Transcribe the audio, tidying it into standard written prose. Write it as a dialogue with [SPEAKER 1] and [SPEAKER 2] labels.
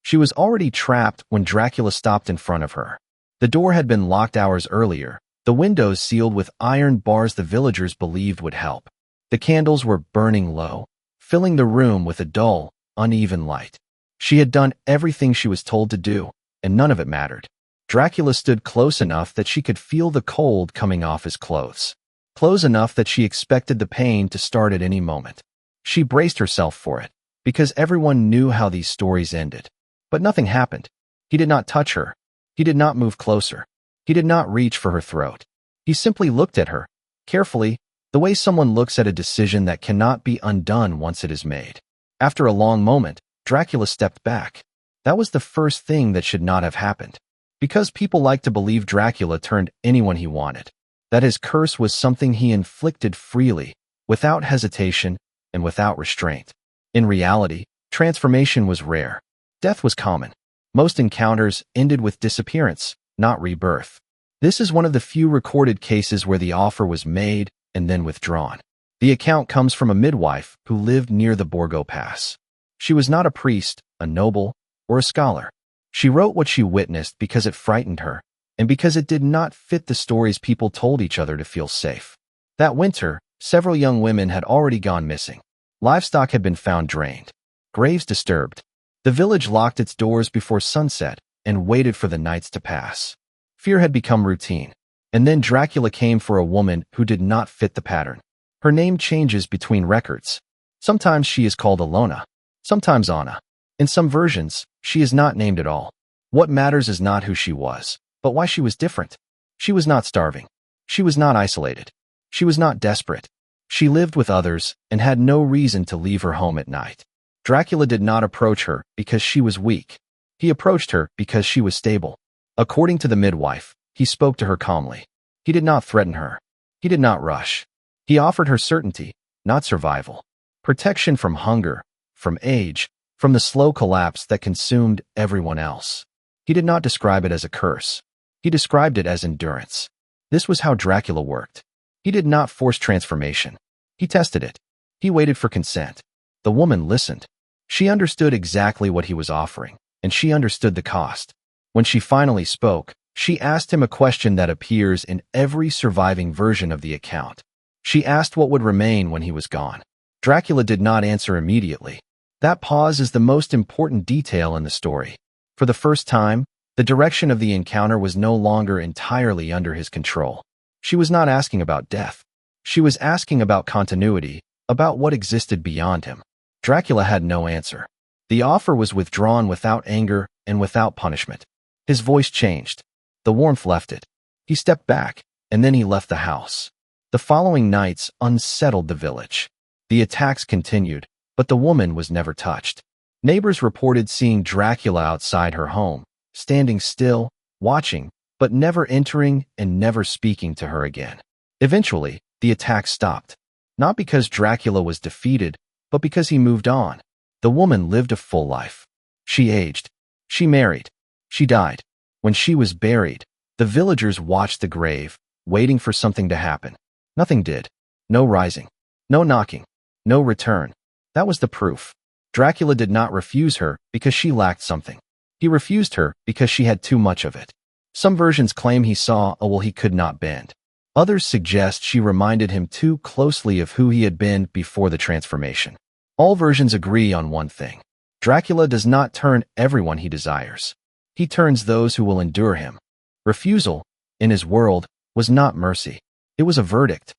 [SPEAKER 1] She was already trapped when Dracula stopped in front of her. The door had been locked hours earlier, the windows sealed with iron bars the villagers believed would help. The candles were burning low, filling the room with a dull, uneven light. She had done everything she was told to do, and none of it mattered. Dracula stood close enough that she could feel the cold coming off his clothes. Close enough that she expected the pain to start at any moment. She braced herself for it, because everyone knew how these stories ended. But nothing happened. He did not touch her. He did not move closer. He did not reach for her throat. He simply looked at her, carefully, the way someone looks at a decision that cannot be undone once it is made. After a long moment, Dracula stepped back. That was the first thing that should not have happened. Because people like to believe Dracula turned anyone he wanted. That his curse was something he inflicted freely, without hesitation, and without restraint. In reality, transformation was rare. Death was common. Most encounters ended with disappearance, not rebirth. This is one of the few recorded cases where the offer was made and then withdrawn. The account comes from a midwife who lived near the Borgo Pass. She was not a priest, a noble, or a scholar. She wrote what she witnessed because it frightened her, and because it did not fit the stories people told each other to feel safe. That winter, several young women had already gone missing. Livestock had been found drained. Graves disturbed. The village locked its doors before sunset and waited for the nights to pass. Fear had become routine. And then Dracula came for a woman who did not fit the pattern. Her name changes between records. Sometimes she is called Alona, sometimes Anna. In some versions, she is not named at all. What matters is not who she was, but why she was different. She was not starving. She was not isolated. She was not desperate. She lived with others and had no reason to leave her home at night. Dracula did not approach her because she was weak. He approached her because she was stable. According to the midwife, he spoke to her calmly. He did not threaten her. He did not rush. He offered her certainty, not survival. Protection from hunger, from age, from the slow collapse that consumed everyone else. He did not describe it as a curse. He described it as endurance. This was how Dracula worked. He did not force transformation. He tested it. He waited for consent. The woman listened. She understood exactly what he was offering, and she understood the cost. When she finally spoke, she asked him a question that appears in every surviving version of the account. She asked what would remain when he was gone. Dracula did not answer immediately. That pause is the most important detail in the story. For the first time, the direction of the encounter was no longer entirely under his control. She was not asking about death. She was asking about continuity, about what existed beyond him. Dracula had no answer. The offer was withdrawn without anger and without punishment. His voice changed. The warmth left it. He stepped back, and then he left the house. The following nights unsettled the village. The attacks continued, but the woman was never touched. Neighbors reported seeing Dracula outside her home, standing still, watching, but never entering and never speaking to her again. Eventually, the attacks stopped. Not because Dracula was defeated, but because he moved on. The woman lived a full life. She aged. She married. She died. When she was buried, the villagers watched the grave, waiting for something to happen. Nothing did. No rising. No knocking. No return. That was the proof. Dracula did not refuse her because she lacked something. He refused her because she had too much of it. Some versions claim he saw a will he could not bend. Others suggest she reminded him too closely of who he had been before the transformation. All versions agree on one thing. Dracula does not turn everyone he desires. He turns those who will endure him. Refusal, in his world, was not mercy. It was a verdict.